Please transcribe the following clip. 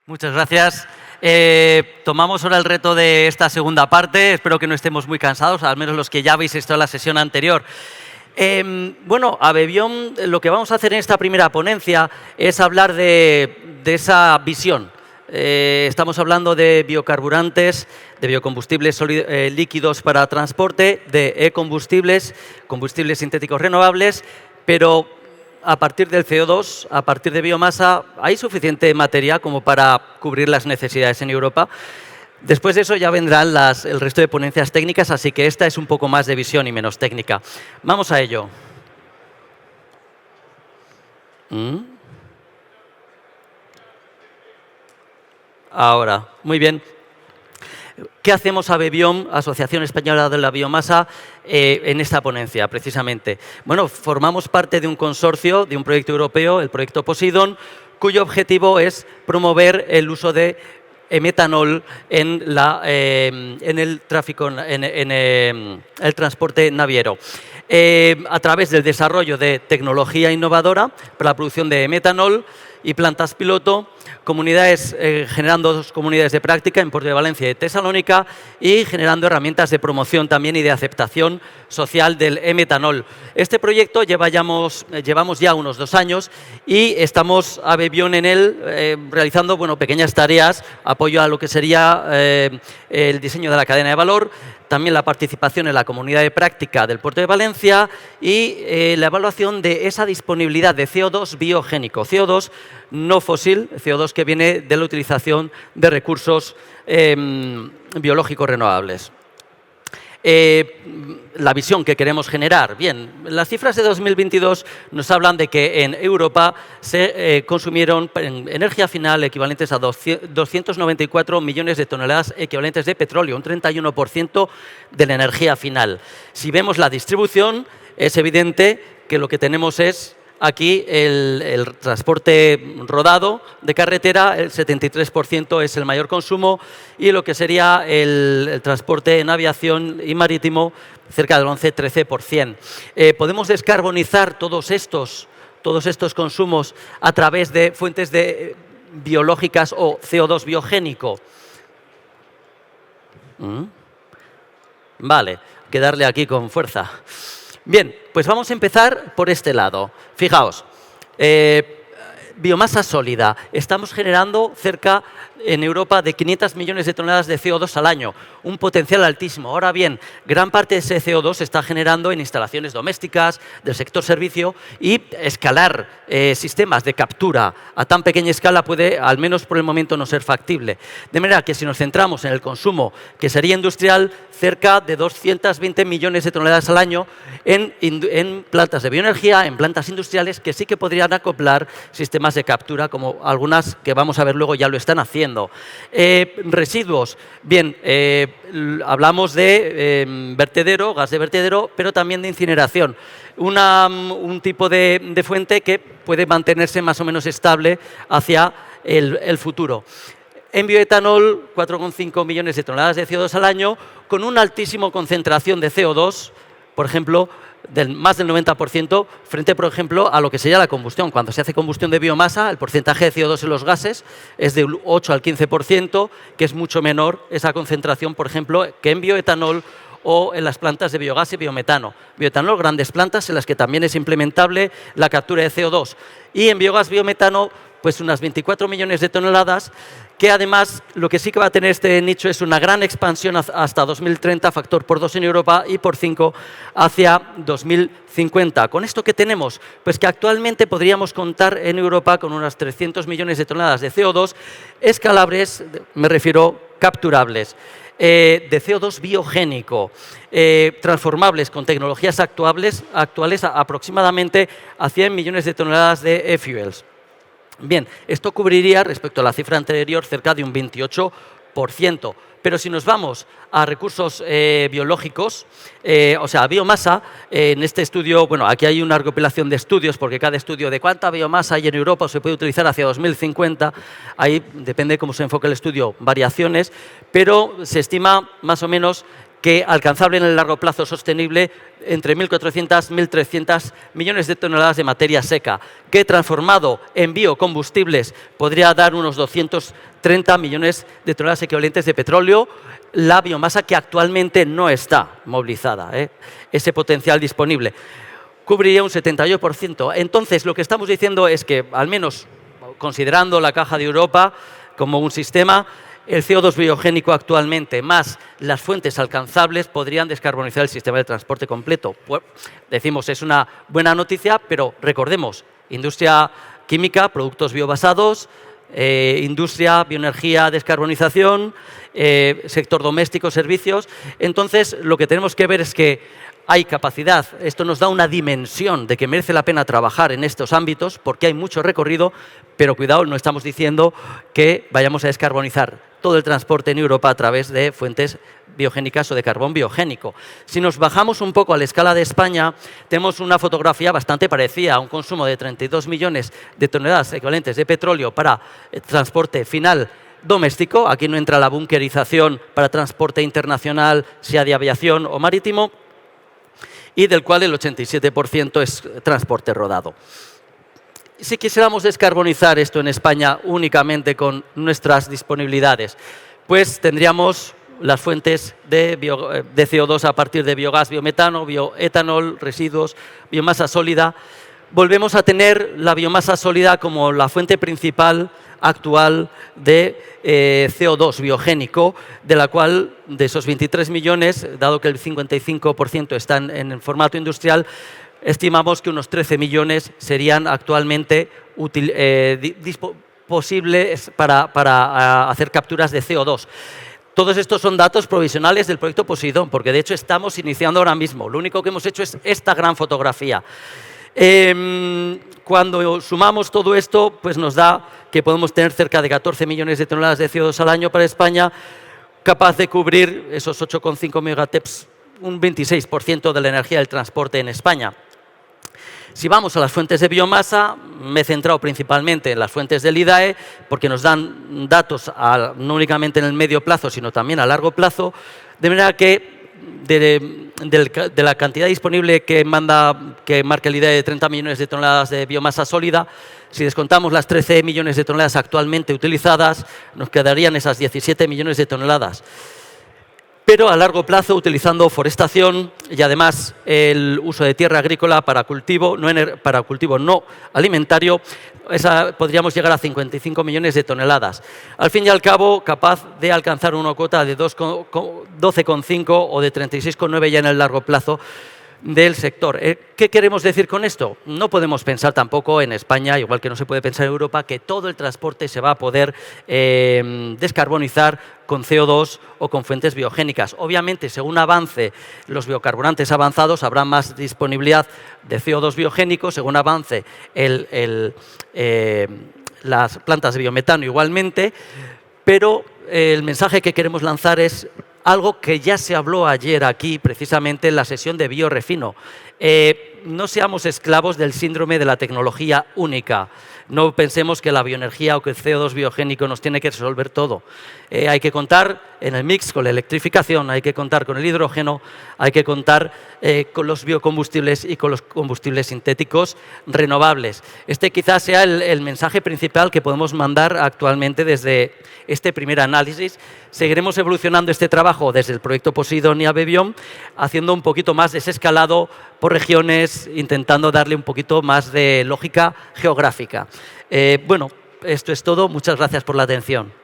Muchas gracias. Tomamos ahora el reto de esta segunda parte. Espero que no estemos muy cansados, al menos los que ya habéis estado en la sesión anterior. Bueno, a Bebión lo que vamos a hacer en esta primera ponencia es hablar de esa visión. Estamos hablando de biocarburantes, de biocombustibles líquidos para transporte, de e-combustibles, combustibles sintéticos renovables, pero a partir del CO2, a partir de biomasa, ¿hay suficiente materia como para cubrir las necesidades en Europa? Después de eso ya vendrán el resto de ponencias técnicas, así que esta es un poco más de visión y menos técnica. Vamos a ello. Ahora, muy bien. ¿Qué hacemos a Bebión, Asociación Española de la Biomasa, en esta ponencia, precisamente? Bueno, formamos parte de un consorcio, de un proyecto europeo, el proyecto Poseidon, cuyo objetivo es promover el uso de metanol en el tráfico, en el transporte naviero. A través del desarrollo de tecnología innovadora para la producción de metanol y plantas piloto, generando dos comunidades de práctica en Puerto de Valencia y Tesalónica y generando herramientas de promoción también y de aceptación social del metanol. Este proyecto llevamos ya unos 2 años y estamos a Bebión en él realizando pequeñas tareas, apoyo a lo que sería el diseño de la cadena de valor, también la participación en la comunidad de práctica del Puerto de Valencia y la evaluación de esa disponibilidad de CO2 biogénico, CO2 no fósil, CO2 que viene de la utilización de recursos biológicos renovables. La visión que queremos generar. Bien, las cifras de 2022 nos hablan de que en Europa se consumieron en energía final equivalentes a 294 millones de toneladas equivalentes de petróleo, un 31% de la energía final. Si vemos la distribución, es evidente que lo que tenemos es aquí el transporte rodado de carretera, el 73% es el mayor consumo y lo que sería el transporte en aviación y marítimo cerca del 11-13%. Podemos descarbonizar todos estos consumos a través de fuentes biológicas o CO2 biogénico. Vale, hay que darle aquí con fuerza. Bien, pues vamos a empezar por este lado. Fijaos, biomasa sólida. Estamos generando cerca en Europa de 500 millones de toneladas de CO2 al año, un potencial altísimo. Ahora bien, gran parte de ese CO2 se está generando en instalaciones domésticas, del sector servicio y escalar sistemas de captura a tan pequeña escala puede, al menos por el momento, no ser factible. De manera que si nos centramos en el consumo, que sería industrial, cerca de 220 millones de toneladas al año en plantas de bioenergía, en plantas industriales que sí que podrían acoplar sistemas de captura, como algunas que vamos a ver luego ya lo están haciendo. Residuos. Bien, hablamos de vertedero, gas de vertedero, pero también de incineración. Un tipo de fuente que puede mantenerse más o menos estable hacia el futuro. En bioetanol, 4,5 millones de toneladas de CO2 al año, con una altísima concentración de CO2, por ejemplo, más del 90%, frente, por ejemplo, a lo que sería la combustión. Cuando se hace combustión de biomasa, el porcentaje de CO2 en los gases es de 8 al 15%, que es mucho menor esa concentración, por ejemplo, que en bioetanol o en las plantas de biogás y biometano. Bioetanol, grandes plantas en las que también es implementable la captura de CO2. Y en biogás, biometano, pues unas 24 millones de toneladas, que además lo que sí que va a tener este nicho es una gran expansión hasta 2030, factor por 2 en Europa y por 5 hacia 2050. ¿Con esto qué tenemos? Pues que actualmente podríamos contar en Europa con unas 300 millones de toneladas de CO2 escalables, me refiero capturables, de CO2 biogénico, transformables con tecnologías actuales aproximadamente a 100 millones de toneladas de e-fuels. Bien, esto cubriría, respecto a la cifra anterior, cerca de un 28%. Pero si nos vamos a recursos biológicos, o sea, a biomasa, en este estudio, aquí hay una recopilación de estudios, porque cada estudio de cuánta biomasa hay en Europa se puede utilizar hacia 2050, ahí depende de cómo se enfoque el estudio, variaciones, pero se estima más o menos que alcanzable en el largo plazo sostenible entre 1.400 y 1.300 millones de toneladas de materia seca, que transformado en biocombustibles podría dar unos 230 millones de toneladas equivalentes de petróleo, la biomasa que actualmente no está movilizada, ese potencial disponible. Cubriría un 78%. Entonces, lo que estamos diciendo es que, al menos considerando la Caja de Europa como un sistema, el CO2 biogénico actualmente, más las fuentes alcanzables, podrían descarbonizar el sistema de transporte completo. Pues, decimos, es una buena noticia, pero recordemos, industria química, productos biobasados, industria, bioenergía, descarbonización, sector doméstico, servicios. Entonces, lo que tenemos que ver es que hay capacidad. Esto nos da una dimensión de que merece la pena trabajar en estos ámbitos porque hay mucho recorrido, pero cuidado, no estamos diciendo que vayamos a descarbonizar todo el transporte en Europa a través de fuentes biogénicas o de carbón biogénico. Si nos bajamos un poco a la escala de España, tenemos una fotografía bastante parecida a un consumo de 32 millones de toneladas equivalentes de petróleo para transporte final doméstico. Aquí no entra la bunkerización para transporte internacional, sea de aviación o marítimo, y del cual el 87% es transporte rodado. Si quisiéramos descarbonizar esto en España únicamente con nuestras disponibilidades, pues tendríamos las fuentes de CO2 a partir de biogás, biometano, bioetanol, residuos, biomasa sólida. Volvemos a tener la biomasa sólida como la fuente principal actual de CO2 biogénico, de la cual, de esos 23 millones, dado que el 55% están en el formato industrial, estimamos que unos 13 millones serían actualmente posibles para hacer capturas de CO2. Todos estos son datos provisionales del proyecto Poseidón, porque de hecho estamos iniciando ahora mismo. Lo único que hemos hecho es esta gran fotografía. Cuando sumamos todo esto, pues nos da que podemos tener cerca de 14 millones de toneladas de CO2 al año para España, capaz de cubrir esos 8,5 megateps, un 26% de la energía del transporte en España. Si vamos a las fuentes de biomasa, me he centrado principalmente en las fuentes del IDAE, porque nos dan datos no únicamente en el medio plazo, sino también a largo plazo, de manera que de la cantidad disponible que marca el IDAE de 30 millones de toneladas de biomasa sólida, si descontamos las 13 millones de toneladas actualmente utilizadas, nos quedarían esas 17 millones de toneladas. Pero a largo plazo, utilizando forestación y además el uso de tierra agrícola para cultivo no alimentario, podríamos llegar a 55 millones de toneladas. Al fin y al cabo, capaz de alcanzar una cuota de 12,5 o de 36,9 ya en el largo plazo del sector. ¿Qué queremos decir con esto? No podemos pensar tampoco en España, igual que no se puede pensar en Europa, que todo el transporte se va a poder descarbonizar con CO2 o con fuentes biogénicas. Obviamente, según avance los biocarburantes avanzados, habrá más disponibilidad de CO2 biogénico, según avance las plantas de biometano igualmente, pero el mensaje que queremos lanzar es algo que ya se habló ayer aquí, precisamente en la sesión de Biorefino. No seamos esclavos del síndrome de la tecnología única. No pensemos que la bioenergía o que el CO2 biogénico nos tiene que resolver todo. Hay que contar en el mix con la electrificación, hay que contar con el hidrógeno, hay que contar con los biocombustibles y con los combustibles sintéticos renovables. Este quizás sea el mensaje principal que podemos mandar actualmente desde este primer análisis. Seguiremos evolucionando este trabajo desde el proyecto Poseidón y Abebión, haciendo un poquito más desescalado por regiones, intentando darle un poquito más de lógica geográfica. Bueno, esto es todo. Muchas gracias por la atención.